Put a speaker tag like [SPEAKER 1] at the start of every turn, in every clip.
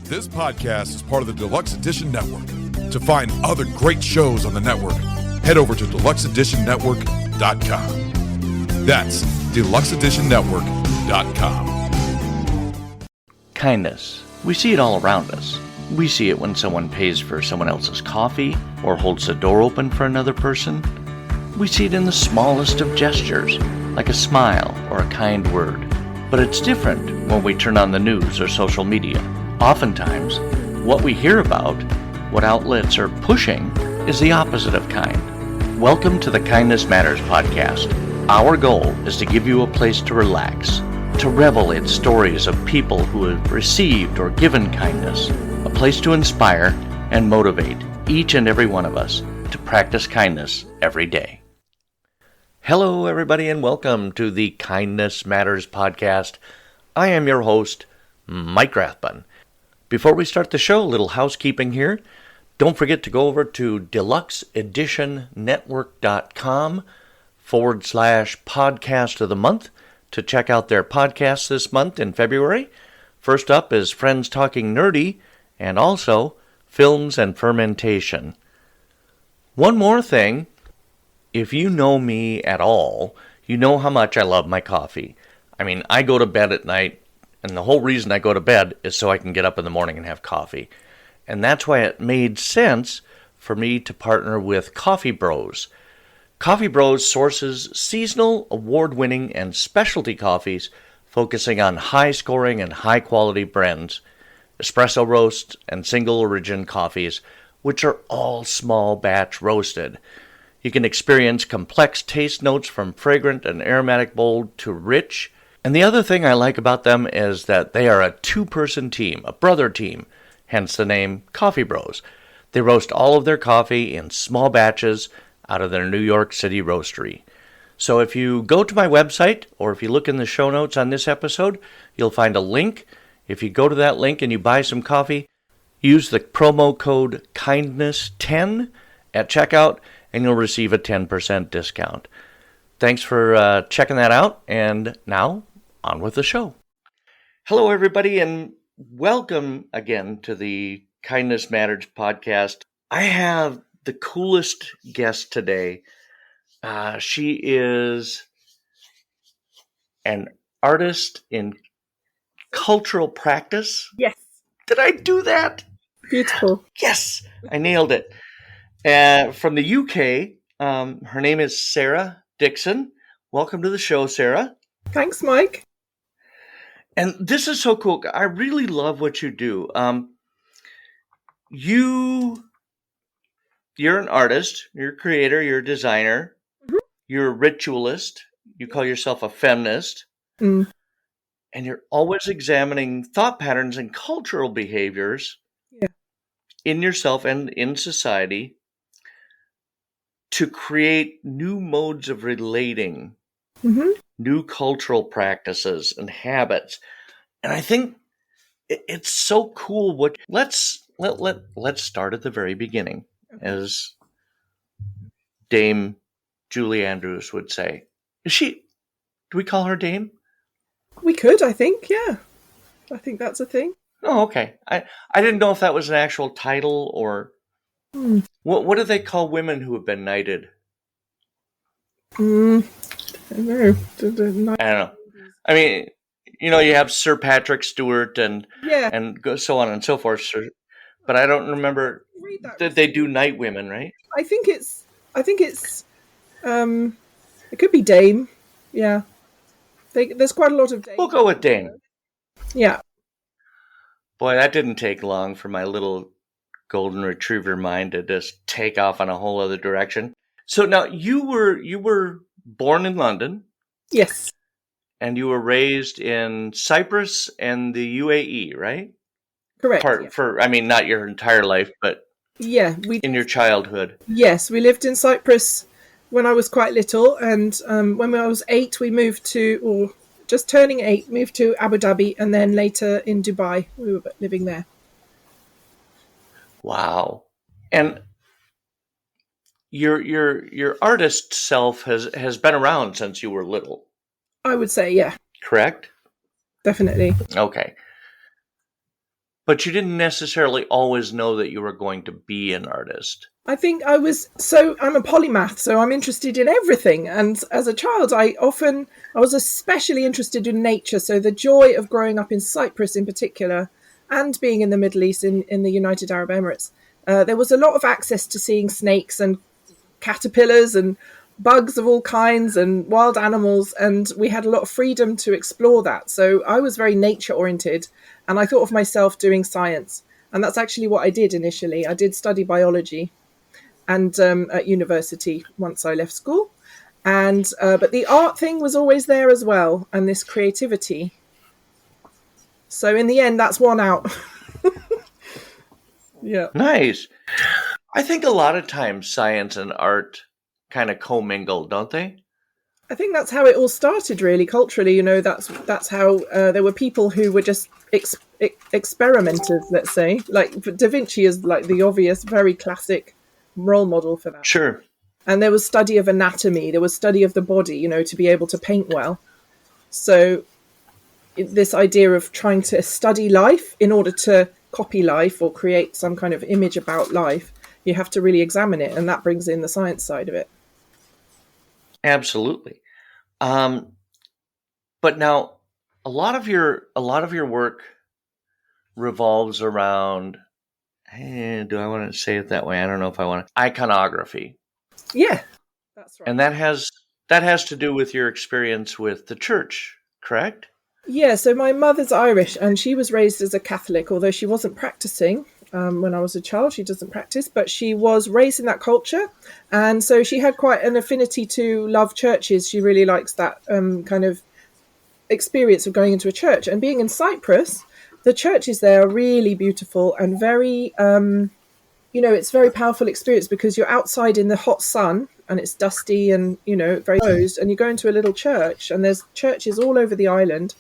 [SPEAKER 1] This podcast is part of the Deluxe Edition Network. To find other great shows on the network, head over to deluxeeditionnetwork.com. That's deluxeeditionnetwork.com.
[SPEAKER 2] Kindness. We see it all around us. We see it when someone pays for someone else's coffee or holds the door open for another person. We see it in the smallest of gestures, like a smile or a kind word. But it's different when we turn on the news or social media. Oftentimes, what we hear about, what outlets are pushing, is the opposite of kind. Welcome to the Kindness Matters podcast. Our goal is to give you a place to relax, to revel in stories of people who have received or given kindness, a place to inspire and motivate each and every one of us to practice kindness every day. Hello, everybody, and welcome to the Kindness Matters podcast. I am your host, Mike Rathbun. Before we start the show, a little housekeeping here. Don't forget to go over to deluxeeditionnetwork.com/podcast of the month to check out their podcasts this month in February. First up is Friends Talking Nerdy, and also Films and Fermentation. One more thing, if you know me at all, you know how much I love my coffee. I mean, I go to bed at night, and the whole reason I go to bed is so I can get up in the morning and have coffee. And that's why it made sense for me to partner with Coffee Bros. Coffee Bros sources seasonal, award-winning, and specialty coffees focusing on high-scoring and high-quality blends, espresso roasts, and single-origin coffees, which are all small-batch roasted. You can experience complex taste notes from fragrant and aromatic bold to rich. And the other thing I like about them is that they are a two-person team, a brother team, hence the name Coffee Bros. They roast all of their coffee in small batches out of their New York City roastery. So if you go to my website, or if you look in the show notes on this episode, you'll find a link. If you go to that link and you buy some coffee, use the promo code KINDNESS10 at checkout, and you'll receive a 10% discount. Thanks for checking that out, and now, on with the show. Hello, everybody, and welcome again to the Kindness Matters podcast. I have the coolest guest today. She is an artist in cultural practice.
[SPEAKER 3] Yes.
[SPEAKER 2] Did I do that?
[SPEAKER 3] Beautiful.
[SPEAKER 2] Yes, I nailed it. From the UK, her name is Sarah Dixon. Welcome to the show, Sarah.
[SPEAKER 3] Thanks, Mike.
[SPEAKER 2] And this is so cool. I really love what you do. You're an artist, you're a creator, you're a designer, you're a ritualist, you call yourself a feminist, and you're always examining thought patterns and cultural behaviors in yourself and in society to create new modes of relating, new cultural practices and habits. And I think it's so cool. Let's start at the very beginning, as Dame Julie Andrews would say. Do we call her Dame?
[SPEAKER 3] We could, I think, yeah. I think that's a thing.
[SPEAKER 2] Oh, okay. I didn't know if that was an actual title or... What do they call women who have been knighted?
[SPEAKER 3] I don't know.
[SPEAKER 2] I don't know. I mean, you know, you have Sir Patrick Stewart and so on and so forth. But I don't remember that they do knight women, right?
[SPEAKER 3] I think it's. It could be Dame. Yeah. There's quite a lot of Dame.
[SPEAKER 2] We'll go with Dame.
[SPEAKER 3] Yeah.
[SPEAKER 2] Boy, that didn't take long for my little golden retriever mind to just take off on a whole other direction. So now you were born in London.
[SPEAKER 3] Yes.
[SPEAKER 2] And you were raised in Cyprus and the UAE, right?
[SPEAKER 3] Correct.
[SPEAKER 2] Not your entire life, but in your childhood.
[SPEAKER 3] Yes, we lived in Cyprus when I was quite little, and when I was 8, we moved to, or just turning 8, moved to Abu Dhabi, and then later in Dubai. We were living there.
[SPEAKER 2] Wow. And your artist self has been around since you were little.
[SPEAKER 3] I would say, yeah.
[SPEAKER 2] Correct?
[SPEAKER 3] Definitely.
[SPEAKER 2] Okay. But you didn't necessarily always know that you were going to be an artist.
[SPEAKER 3] I think I'm a polymath, so I'm interested in everything. And as a child, I was especially interested in nature. So the joy of growing up in Cyprus in particular, and being in the Middle East, in the United Arab Emirates, there was a lot of access to seeing snakes and caterpillars and bugs of all kinds and wild animals. And we had a lot of freedom to explore that. So I was very nature oriented, and I thought of myself doing science. And that's actually what I did initially. I did study biology and at university once I left school, and but the art thing was always there as well, and this creativity. So in the end, that's won out. Yeah.
[SPEAKER 2] Nice. I think a lot of times science and art kind of commingle, don't they?
[SPEAKER 3] I think that's how it all started, really, culturally. You know, that's how there were people who were just experimenters, let's say. Like Da Vinci is like the obvious, very classic role model for that.
[SPEAKER 2] Sure.
[SPEAKER 3] And there was study of anatomy, there was study of the body, you know, to be able to paint well. So this idea of trying to study life in order to copy life or create some kind of image about life, you have to really examine it, and that brings in the science side of it.
[SPEAKER 2] Absolutely. But now a lot of your work revolves around, do I want to say it that way? I don't know if I want to. Iconography.
[SPEAKER 3] Yeah, that's right.
[SPEAKER 2] And that has to do with your experience with the church, correct?
[SPEAKER 3] Yeah, so my mother's Irish, and she was raised as a Catholic, although she wasn't practicing when I was a child. She doesn't practice, but she was raised in that culture. And so she had quite an affinity to love churches. She really likes that kind of experience of going into a church. And being in Cyprus, the churches there are really beautiful and very, it's a very powerful experience, because you're outside in the hot sun and it's dusty and, very closed, and you go into a little church, and there's churches all over the island,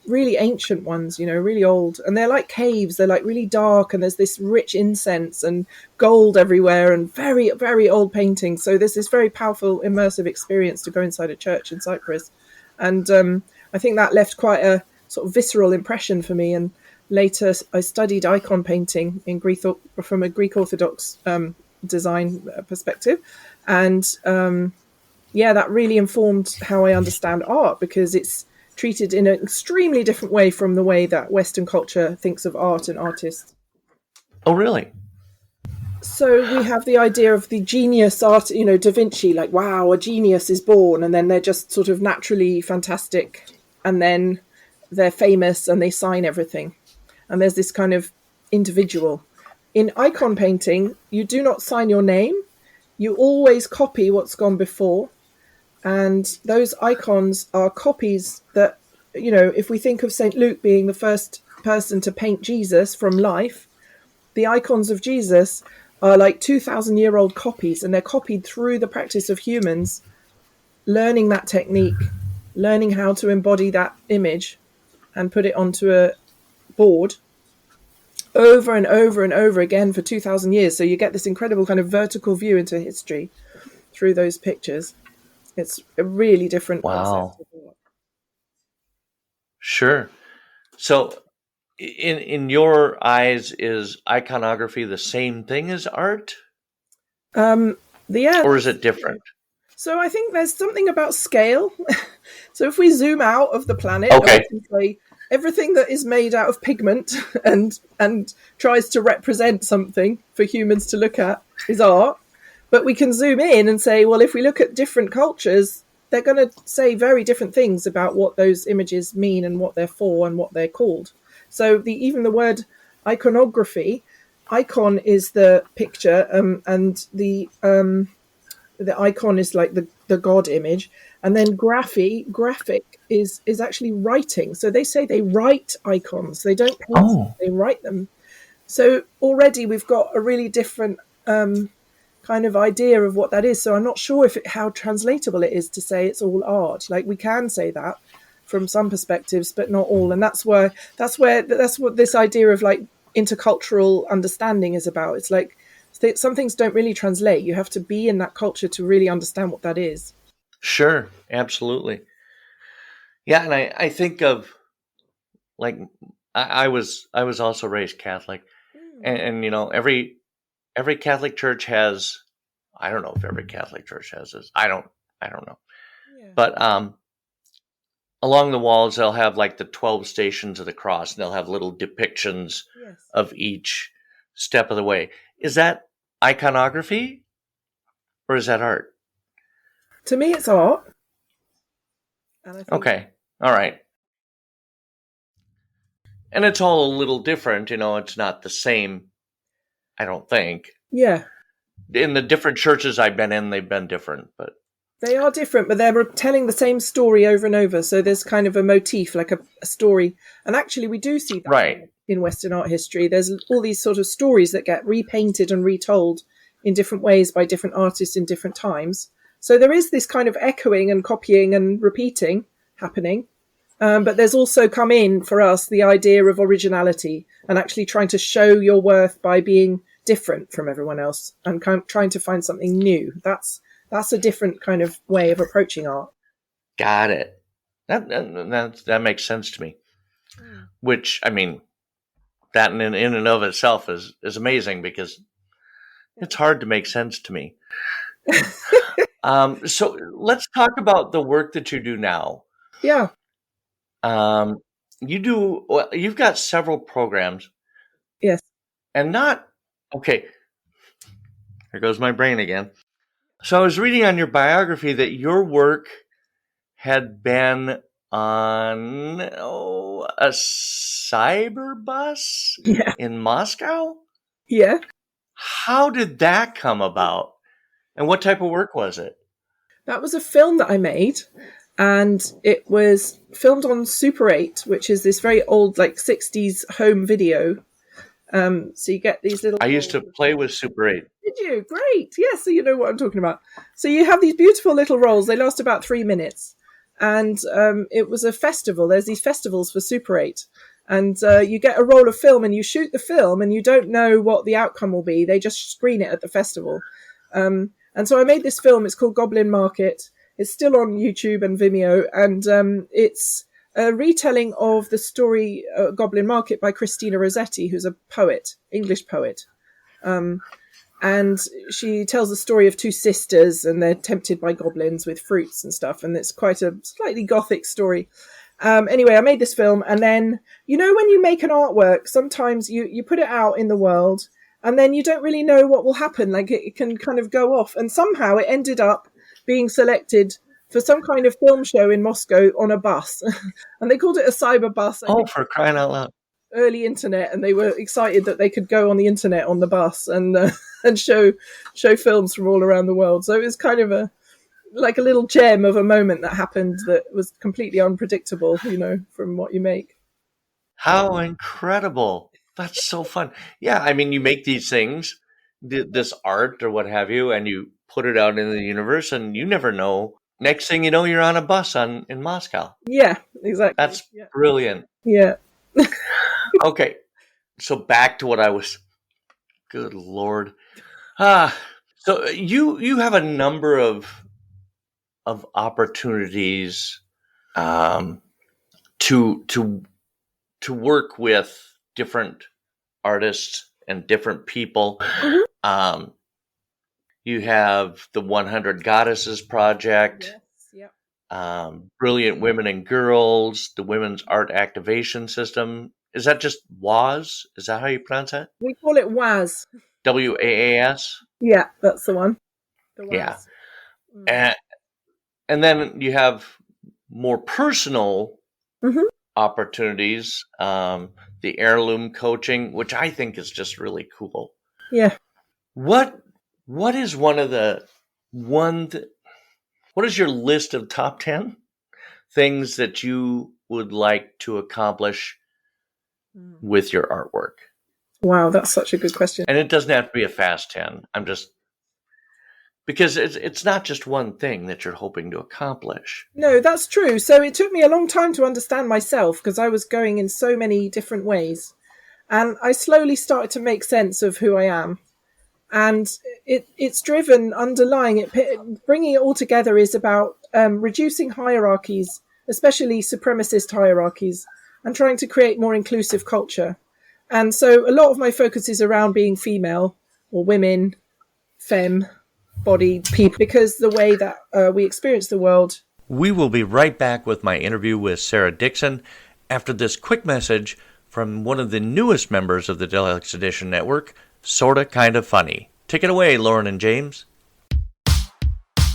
[SPEAKER 3] really ancient ones, really old. And they're like caves. They're like really dark, and there's this rich incense and gold everywhere and very, very old paintings. So there's this very powerful, immersive experience to go inside a church in Cyprus. And I think that left quite a sort of visceral impression for me. And later I studied icon painting in from a Greek Orthodox design perspective. And that really informed how I understand art, because it's treated in an extremely different way from the way that Western culture thinks of art and artists.
[SPEAKER 2] Oh, really?
[SPEAKER 3] So we have the idea of the genius art, Da Vinci, like, wow, a genius is born, and then they're just sort of naturally fantastic, and then they're famous and they sign everything. And there's this kind of individual. In icon painting, you do not sign your name. You always copy what's gone before. And those icons are copies that, if we think of St. Luke being the first person to paint Jesus from life, the icons of Jesus are like 2,000-year-old copies, and they're copied through the practice of humans, learning that technique, learning how to embody that image and put it onto a board over and over and over again for 2,000 years. So you get this incredible kind of vertical view into history through those pictures. It's a really different
[SPEAKER 2] Wow.
[SPEAKER 3] concept. Sure.
[SPEAKER 2] So in your eyes, is iconography the same thing as art? Or is it different?
[SPEAKER 3] So I think there's something about scale. So if we zoom out of the planet,
[SPEAKER 2] okay,
[SPEAKER 3] we can say everything that is made out of pigment and tries to represent something for humans to look at is art. But we can zoom in and say, well, if we look at different cultures, they're going to say very different things about what those images mean and what they're for and what they're called. So even the word iconography, icon is the picture, and the icon is like the God image. And then graphic is actually writing. So they say they write icons. They don't paint them, they write them. So already we've got a really different kind of idea of what that is. So I'm not sure how translatable it is to say it's all art. Like, we can say that from some perspectives, but not all. And that's what this idea of like intercultural understanding is about. It's like some things don't really translate. You have to be in that culture to really understand what that is.
[SPEAKER 2] Sure, absolutely. Yeah, and I think of, like, I was also raised Catholic, and every Catholic church has. I don't know if every Catholic church has this. I don't know,
[SPEAKER 3] Yeah.
[SPEAKER 2] but along the walls they'll have like the 12 stations of the cross, and they'll have little depictions
[SPEAKER 3] Yes.
[SPEAKER 2] of each step of the way. Is that iconography, or is that art?
[SPEAKER 3] To me, it's art. And I think,
[SPEAKER 2] Okay, all right. And it's all a little different, it's not the same, I don't think.
[SPEAKER 3] yeah,
[SPEAKER 2] In the different churches I've been in, they've been different, but
[SPEAKER 3] they are different, but they're telling the same story over and over. So there's kind of a motif, like a story. And actually, we do see that
[SPEAKER 2] right.
[SPEAKER 3] in Western art history. There's all these sort of stories that get repainted and retold in different ways by different artists in different times. So there is this kind of echoing and copying and repeating happening. But there's also come in for us the idea of originality and actually trying to show your worth by being different from everyone else and trying to find something new. That's a different kind of way of approaching art.
[SPEAKER 2] Got it. That makes sense to me. Which, I mean, that in and of itself is amazing, because it's hard to make sense to me. So let's talk about the work that you do now.
[SPEAKER 3] Yeah.
[SPEAKER 2] You've got several programs.
[SPEAKER 3] Yes.
[SPEAKER 2] And okay, here goes my brain again. So I was reading on your biography that your work had been on a cyber bus in Moscow?
[SPEAKER 3] Yeah.
[SPEAKER 2] How did that come about? And what type of work was it?
[SPEAKER 3] That was a film that I made, and it was filmed on Super 8, which is this very old, like 60s home video. So you get these little...
[SPEAKER 2] I used to play with Super 8.
[SPEAKER 3] Did you? Great. Yes, so you know what I'm talking about. So you have these beautiful little rolls. They last about 3 minutes. And it was a festival. There's these festivals for Super 8. And you get a roll of film and you shoot the film and you don't know what the outcome will be. They just screen it at the festival. And so I made this film. It's called Goblin Market. It's still on YouTube and Vimeo. And it's a retelling of the story Goblin Market by Christina Rossetti, who's a poet, English poet. And she tells the story of two sisters, and they're tempted by goblins with fruits and stuff. And it's quite a slightly gothic story. Anyway, I made this film. And then, when you make an artwork, sometimes you put it out in the world and then you don't really know what will happen. Like it can kind of go off. And somehow it ended up being selected for some kind of film show in Moscow on a bus. And they called it a cyber bus.
[SPEAKER 2] Oh, for crying out loud.
[SPEAKER 3] Early internet, and they were excited that they could go on the internet on the bus and show films from all around the world. So it was kind of a little gem of a moment that happened that was completely unpredictable, from what you make.
[SPEAKER 2] How incredible. That's so fun. Yeah, I mean, you make these things, this art or what have you, and you put it out into the universe, and you never know. Next thing you know, you're on a bus in Moscow.
[SPEAKER 3] Yeah, exactly.
[SPEAKER 2] That's brilliant.
[SPEAKER 3] Yeah.
[SPEAKER 2] Okay, so back to what I was... Good Lord. So you have a number of opportunities to work with different artists and different people. Mm-hmm. You have the 100 Goddesses Project.
[SPEAKER 3] Yes. Yep.
[SPEAKER 2] Brilliant Women and Girls, the Women's Art Activation System. Is that just WAAS? Is that how you pronounce that?
[SPEAKER 3] We call it WAAS.
[SPEAKER 2] WAAS?
[SPEAKER 3] Yeah, that's the one. The WAAS.
[SPEAKER 2] Yeah. And then you have more personal opportunities, the heirloom coaching, which I think is just really cool.
[SPEAKER 3] Yeah.
[SPEAKER 2] What is what is your list of top 10 things that you would like to accomplish with your artwork?
[SPEAKER 3] Wow, that's such a good question.
[SPEAKER 2] And it doesn't have to be a fast 10. Because it's not just one thing that you're hoping to accomplish.
[SPEAKER 3] No, that's true. So it took me a long time to understand myself because I was going in so many different ways. And I slowly started to make sense of who I am. And it's driven, underlying it, bringing it all together is about reducing hierarchies, especially supremacist hierarchies, and trying to create more inclusive culture. And so a lot of my focus is around being female or women, femme, bodied people, because the way that we experience the world.
[SPEAKER 2] We will be right back with my interview with Sarah Dixon after this quick message from one of the newest members of the Deluxe Edition Network, Sorta Kinda Funny. Take it away, Lauren and James.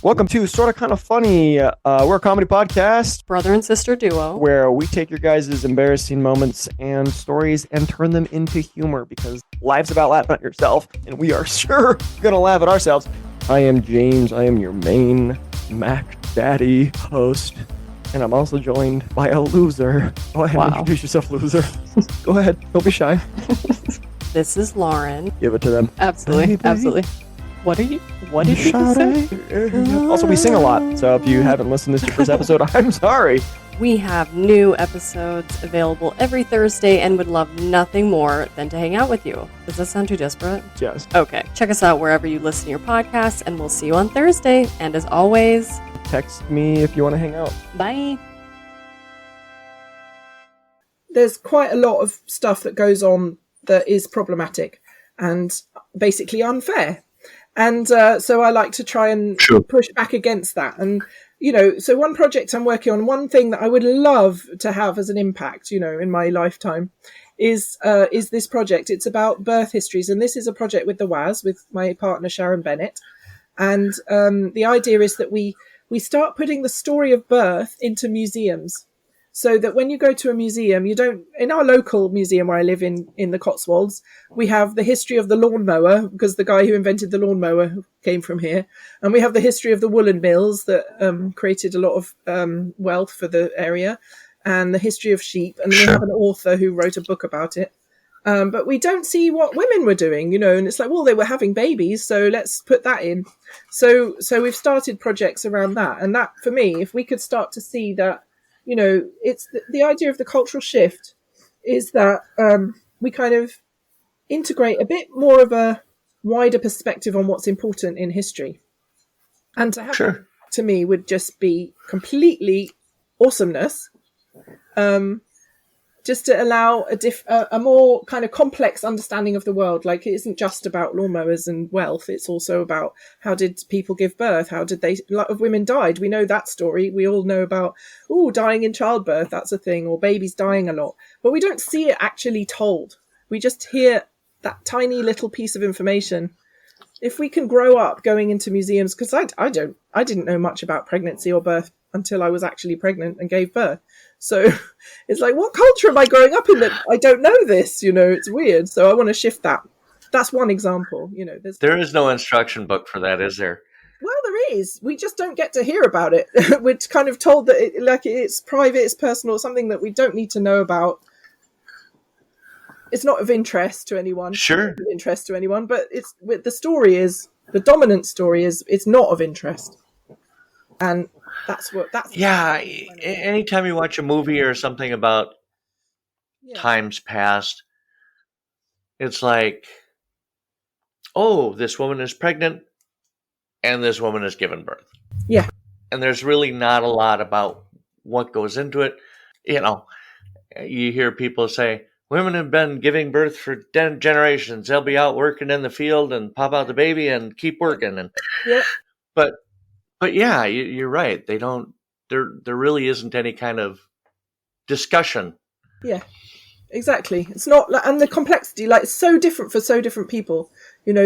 [SPEAKER 4] Welcome to Sorta Kinda Funny. We're a comedy podcast,
[SPEAKER 5] brother and sister duo,
[SPEAKER 4] where we take your guys' embarrassing moments and stories and turn them into humor, because life's about laughing at yourself, and we are sure gonna laugh at ourselves. I am James. I am your main Mac Daddy host, and I'm also joined by a loser. Go ahead and introduce yourself, loser. Go ahead. Don't be shy.
[SPEAKER 5] This is Lauren.
[SPEAKER 4] Give it to them.
[SPEAKER 5] Absolutely.
[SPEAKER 4] Baby.
[SPEAKER 5] Absolutely. What did you say?
[SPEAKER 4] Also, we sing a lot, so if you haven't listened to this first episode, I'm sorry.
[SPEAKER 5] We have new episodes available every Thursday and would love nothing more than to hang out with you. Does that sound too desperate?
[SPEAKER 4] Yes.
[SPEAKER 5] Okay. Check us out wherever you listen to your podcasts, and we'll see you on Thursday. And as always,
[SPEAKER 4] text me if you want to hang out.
[SPEAKER 5] Bye.
[SPEAKER 3] There's quite a lot of stuff that goes on that is problematic and basically unfair. And so I like to try and push back against that. And, so one project I'm working on, one thing that I would love to have as an impact, in my lifetime is this project. It's about birth histories. And this is a project with the WAAS, with my partner, Sharon, Bennett. And the idea is that we start putting the story of birth into museums. So that when you go to a museum, in our local museum where I live in the Cotswolds, we have the history of the lawnmower, because the guy who invented the lawnmower came from here. And we have the history of the woolen mills that created a lot of wealth for the area, and the history of sheep. And we have an author who wrote a book about it. But we don't see what women were doing, and it's like, well, they were having babies, so let's put that in. So we've started projects around that. And that, for me, if we could start to see that, it's the idea of the cultural shift is that we kind of integrate a bit more of a wider perspective on what's important in history. And to have that, to me, would just be completely awesomeness. Just to allow a more kind of complex understanding of the world. Like, it isn't just about lawnmowers and wealth. It's also about how did people give birth? How did a lot of women died? We know that story. We all know about, dying in childbirth. That's a thing. Or babies dying a lot. But we don't see it actually told. We just hear that tiny little piece of information. If we can grow up going into museums, because I didn't know much about pregnancy or birth until I was actually pregnant and gave birth. So it's like, what culture am I growing up in that I don't know this? It's weird. So I want to shift that. That's one example.
[SPEAKER 2] There is no instruction book for that, is there?
[SPEAKER 3] Well, there is. We just don't get to hear about it. We're kind of told that it's private, it's personal, something that we don't need to know about. It's not of interest to anyone.
[SPEAKER 2] Sure.
[SPEAKER 3] Of interest to anyone, but the dominant story is it's not of interest. And that's
[SPEAKER 2] anytime you watch a movie or something about times past, it's like, this woman is pregnant and this woman has given birth.
[SPEAKER 3] Yeah.
[SPEAKER 2] And there's really not a lot about what goes into it. You hear people say, women have been giving birth for generations. They'll be out working in the field and pop out the baby and keep working. And But yeah, you're right. They don't. There really isn't any kind of discussion.
[SPEAKER 3] Yeah, exactly. It's not, and the complexity, it's so different for so different people.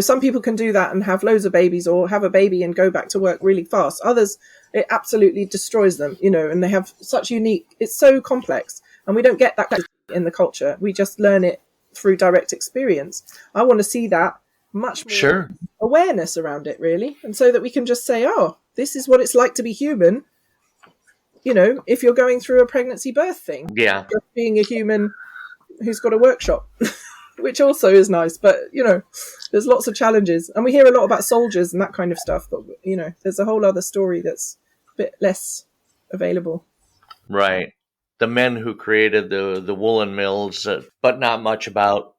[SPEAKER 3] Some people can do that and have loads of babies, or have a baby and go back to work really fast. Others, it absolutely destroys them. And they have such unique. It's so complex, and we don't get that in the culture. We just learn it through direct experience. I want to see that much more awareness around it, really, and so that we can just say, this is what it's like to be human. If you're going through a pregnancy birth thing, just being a human who's got a workshop, which also is nice. But there's lots of challenges, and we hear a lot about soldiers and that kind of stuff. But there's a whole other story that's a bit less available.
[SPEAKER 2] Right, the men who created the woolen mills, but not much about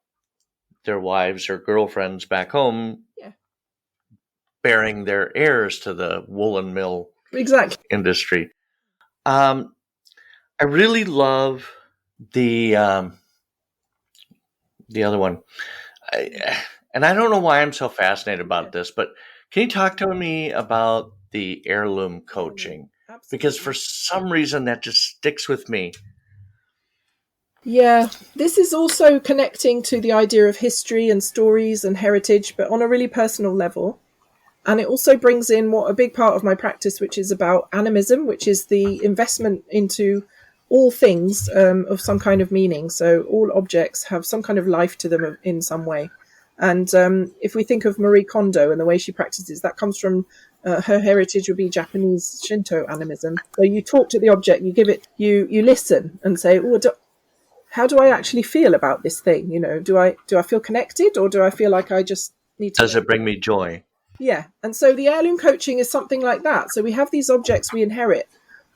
[SPEAKER 2] their wives or girlfriends back home. Bearing their heirs to the woolen mill industry. I really love the other one, and I don't know why I'm so fascinated about this, but can you talk to me about the heirloom coaching? Because for some reason that just sticks with me.
[SPEAKER 3] Yeah, this is also connecting to the idea of history and stories and heritage, but on a really personal level. And it also brings in what a big part of my practice, which is about animism, which is the investment into all things of some kind of meaning. So all objects have some kind of life to them in some way. And if we think of Marie Kondo and the way she practices, that comes from her heritage would be Japanese Shinto animism. So you talk to the object, you give it, you listen and say, oh, how do I actually feel about this thing? You know, do I feel connected, or do I feel like I just need to...
[SPEAKER 2] Does it bring me joy?
[SPEAKER 3] Yeah. And so the heirloom coaching is something like that. So we have these objects we inherit.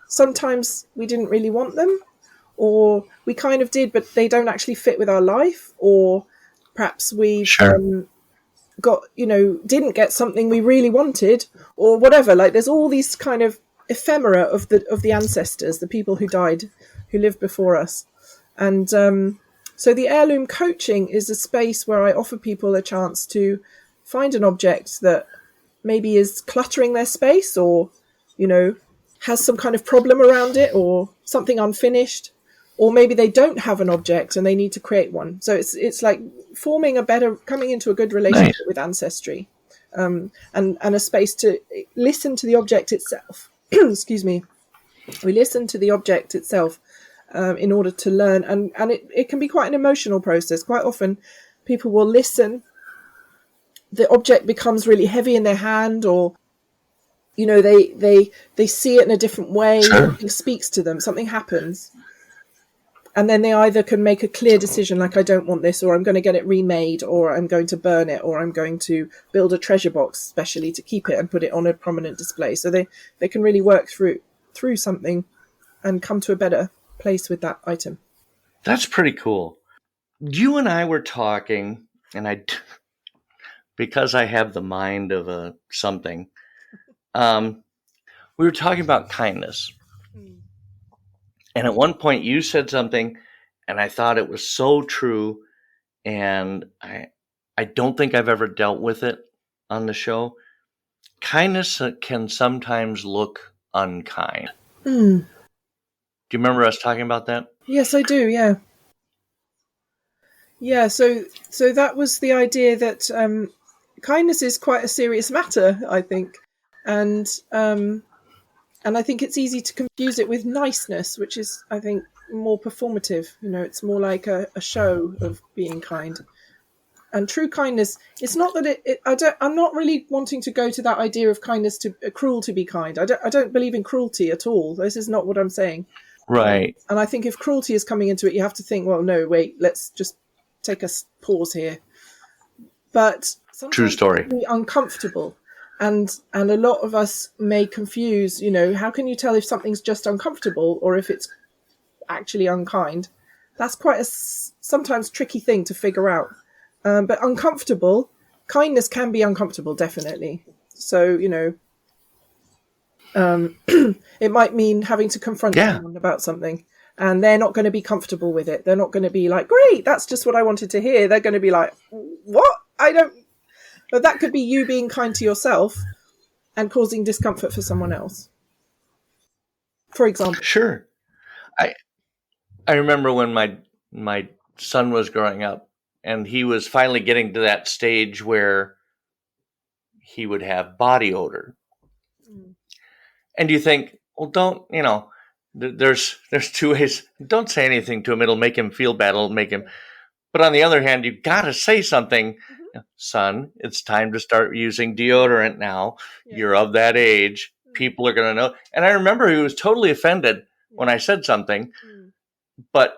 [SPEAKER 3] Sometimes we didn't really want them, or we kind of did, but they don't actually fit with our life, or perhaps we got, didn't get something we really wanted, or whatever. Like there's all these kind of ephemera of the ancestors, the people who died, who lived before us. And so the heirloom coaching is a space where I offer people a chance to find an object that maybe is cluttering their space, or, has some kind of problem around it, or something unfinished, or maybe they don't have an object and they need to create one. So it's like coming into a good relationship with ancestry, and a space to listen to the object itself. Excuse me. We listen to the object itself in order to learn, and it can be quite an emotional process. Quite often people will listen, the object becomes really heavy in their hand, or they see it in a different way. Something speaks to them, something happens, and then they either can make a clear decision like, I don't want this, or I'm going to get it remade, or I'm going to burn it, or I'm going to build a treasure box specially to keep it and put it on a prominent display. So they can really work through something and come to a better place with that item.
[SPEAKER 2] That's pretty cool. You and I were talking, and because I have the mind of a something, we were talking about kindness. And at one point you said something, and I thought it was so true, and I don't think I've ever dealt with it on the show. Kindness can sometimes look unkind. Do you remember us talking about that?
[SPEAKER 3] Yes, I do, yeah. Yeah, so that was the idea that kindness is quite a serious matter, I think. And I think it's easy to confuse it with niceness, which is, I think, more performative. It's more like a show of being kind. And true kindness, it's not that I'm not really wanting to go to that idea of kindness to cruel to be kind. I don't believe in cruelty at all. This is not what I'm saying.
[SPEAKER 2] Right.
[SPEAKER 3] And I think if cruelty is coming into it, you have to think, well, no, wait, let's just take a pause here. But sometimes
[SPEAKER 2] true story.
[SPEAKER 3] It can be uncomfortable. And a lot of us may confuse, how can you tell if something's just uncomfortable or if it's actually unkind? That's quite a sometimes tricky thing to figure out. But uncomfortable, kindness can be uncomfortable, definitely. So, it might mean having to confront someone about something, and they're not going to be comfortable with it. They're not going to be like, great, that's just what I wanted to hear. They're going to be like, what? But that could be you being kind to yourself and causing discomfort for someone else, for example.
[SPEAKER 2] Sure. I remember when my son was growing up, and he was finally getting to that stage where he would have body odor. And you think, well, don't, there's two ways. Don't say anything to him. It'll make him feel bad. It'll make him. But on the other hand, you got to say something. Son, it's time to start using deodorant now. Yeah. You're of that age. People are going to know. And I remember he was totally offended when I said something. But,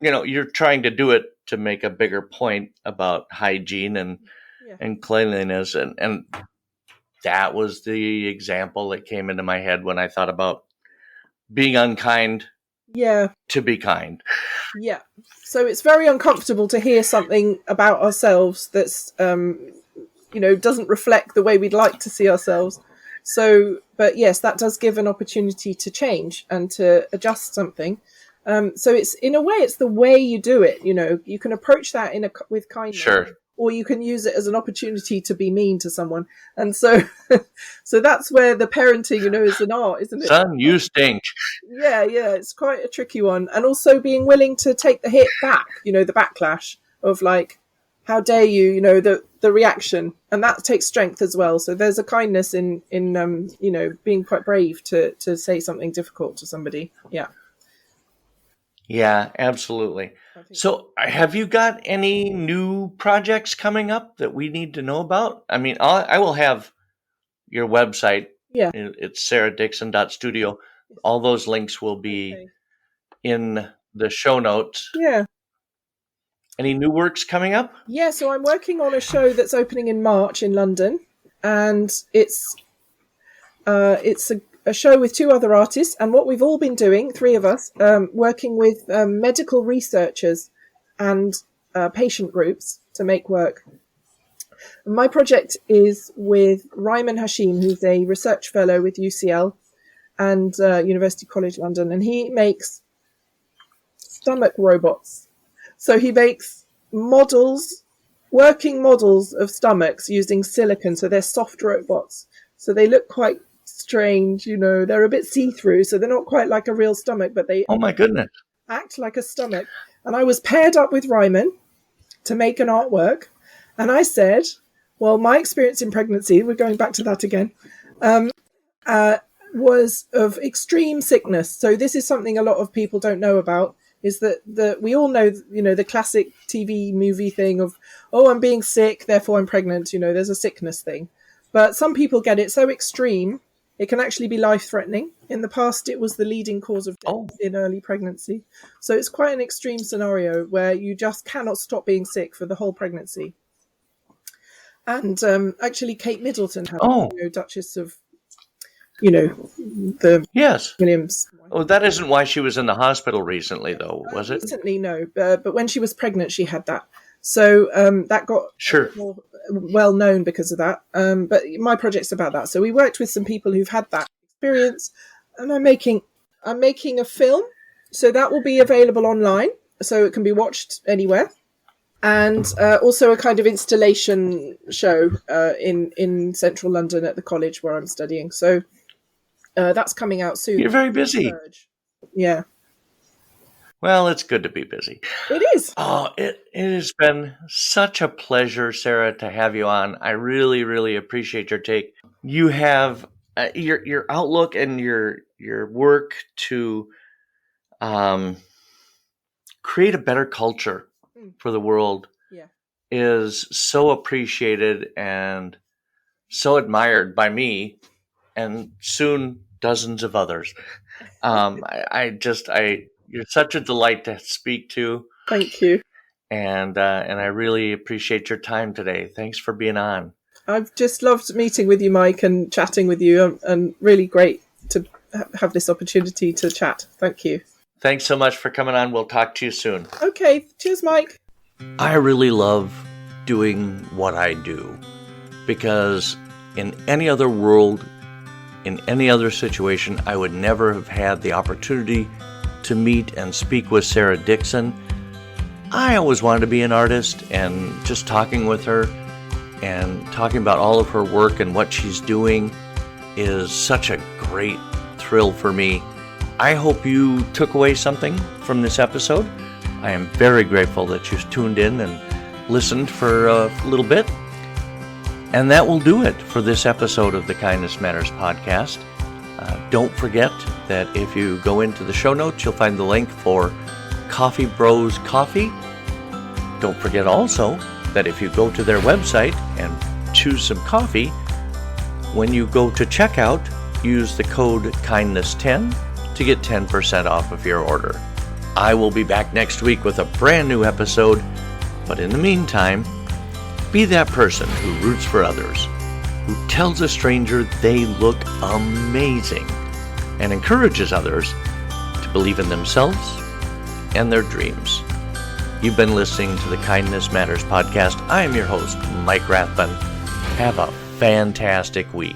[SPEAKER 2] you're trying to do it to make a bigger point about hygiene and cleanliness. And that was the example that came into my head when I thought about being unkind to be kind.
[SPEAKER 3] Yeah. So it's very uncomfortable to hear something about ourselves that's, doesn't reflect the way we'd like to see ourselves. So, but yes, that does give an opportunity to change and to adjust something. So it's, in a way, it's the way you do it. You can approach that with kindness.
[SPEAKER 2] Sure.
[SPEAKER 3] Or you can use it as an opportunity to be mean to someone. And so so that's where the parenting, is an art, isn't it?
[SPEAKER 2] Son, you stink.
[SPEAKER 3] Yeah, it's quite a tricky one. And also being willing to take the hit back, the backlash of like, how dare you, the reaction. And that takes strength as well. So there's a kindness in being quite brave to say something difficult to somebody. Yeah.
[SPEAKER 2] Yeah, absolutely. So have you got any new projects coming up that we need to know about? I mean, I will have your website.
[SPEAKER 3] Yeah.
[SPEAKER 2] It's sarah.dixon.studio. All those links will be in the show notes.
[SPEAKER 3] Yeah.
[SPEAKER 2] Any new works coming up?
[SPEAKER 3] Yeah, so I'm working on a show that's opening in March in London, and it's a show with 2 other artists, and what we've all been doing, 3 of us, working with medical researchers and patient groups to make work. My project is with Ryman Hashim, who's a research fellow with UCL and University College London, and he makes stomach robots. So he makes working models of stomachs using silicon, so they're soft robots. So they look quite strange, they're a bit see-through, so they're not quite like a real stomach, but they
[SPEAKER 2] Oh my goodness.
[SPEAKER 3] act like a stomach. And I was paired up with Ryman to make an artwork, and I said, well, my experience in pregnancy, we're going back to that again, was of extreme sickness. So this is something a lot of people don't know about, is that we all know, the classic TV movie thing of, oh, I'm being sick, therefore I'm pregnant, there's a sickness thing. But some people get it so extreme, it can actually be life-threatening. In the past, it was the leading cause of death in early pregnancy. So it's quite an extreme scenario where you just cannot stop being sick for the whole pregnancy. And actually, Kate Middleton had, Duchess of, the
[SPEAKER 2] Yes.
[SPEAKER 3] Williams.
[SPEAKER 2] Oh, that isn't why she was in the hospital recently, though, was it?
[SPEAKER 3] Recently, no. But when she was pregnant, she had that. So that got more well known because of that. But my project's about that. So we worked with some people who've had that experience, and I'm making a film. So that will be available online, so it can be watched anywhere. And also a kind of installation show in central London at the college where I'm studying. So that's coming out soon.
[SPEAKER 2] You're very busy.
[SPEAKER 3] Yeah.
[SPEAKER 2] Well, it's good to be busy.
[SPEAKER 3] It is.
[SPEAKER 2] Oh, it has been such a pleasure, Sarah, to have you on. I really, really appreciate your take. You have your outlook and your work to create a better culture for the world is so appreciated and so admired by me and soon dozens of others. You're such a delight to speak to.
[SPEAKER 3] Thank you.
[SPEAKER 2] And I really appreciate your time today. Thanks for being on.
[SPEAKER 3] I've just loved meeting with you, Mike, and chatting with you, and really great to have this opportunity to chat. Thank you.
[SPEAKER 2] Thanks so much for coming on. We'll talk to you soon.
[SPEAKER 3] Okay. Cheers, Mike.
[SPEAKER 2] I really love doing what I do because in any other world, in any other situation, I would never have had the opportunity to meet and speak with Sarah Dixon. I always wanted to be an artist, and just talking with her and talking about all of her work and what she's doing is such a great thrill for me. I hope you took away something from this episode. I am very grateful that you tuned in and listened for a little bit. And that will do it for this episode of the Kindness Matters podcast. Don't forget that if you go into the show notes, you'll find the link for Coffee Bros Coffee. Don't forget also that if you go to their website and choose some coffee, when you go to checkout, use the code KINDNESS10 to get 10% off of your order. I will be back next week with a brand new episode, but in the meantime, be that person who roots for others, who tells a stranger they look amazing, and encourages others to believe in themselves and their dreams. You've been listening to the Kindness Matters podcast. I am your host, Mike Rathbun. Have a fantastic week.